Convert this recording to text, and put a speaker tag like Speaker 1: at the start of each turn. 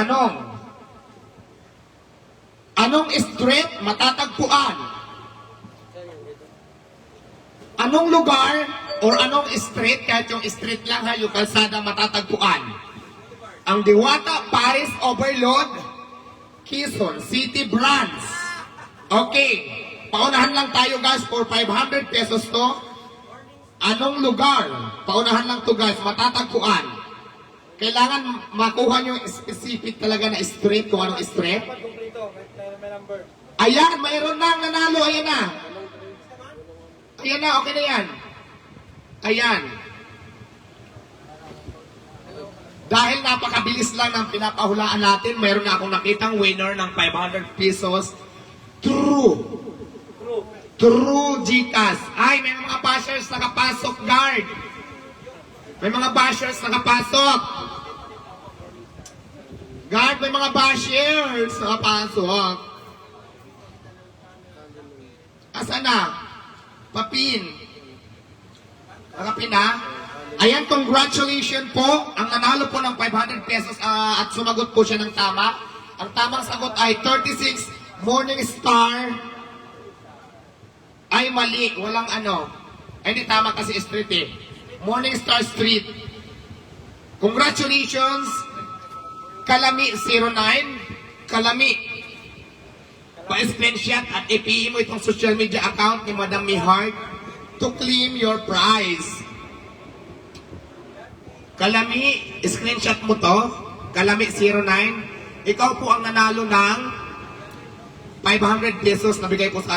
Speaker 1: Tanong, anong street matatagpuan? Anong lugar or anong street, kahit yung street lang ha, yung kalsada matatagpuan? Ang Diwata Paris Overload, Quezon City Branch. Okay, paunahan lang tayo guys for 500 pesos to. Anong lugar? Paunahan lang to guys, matatagpuan. Kailangan makuha nyo yung specific talaga na street, kung anong street. Ayan, mayroon na ang nanalo, ayan na. Ayan na, okay na yan. Ayan. Dahil napakabilis lang ng pinapahulaan natin, mayroon na akong nakitang winner ng 500 pesos. True Gcash. Ay, may mga bashers nakapasok, guard. May mga bashers nakapasok. Guard, may mga bashers nakapasok. Asa na? Papin. Nakapin na? Ayan, congratulations po. Ang nanalo po ng 500 pesos at sumagot po siya ng tama. Ang tamang sagot ay 36 Morning Star. Ay, mali. Walang ano. Ay, hindi tama kasi street eh. Morning Star Street. Congratulations. Kalami 09. Kalami. Pa-screenshot at i-PM mo itong social media account ni Madam Mihart to claim your prize. Kalami, screenshot mo to. Kalami 09. Ikaw po ang nanalo ng 500 pesos na bigay ko sa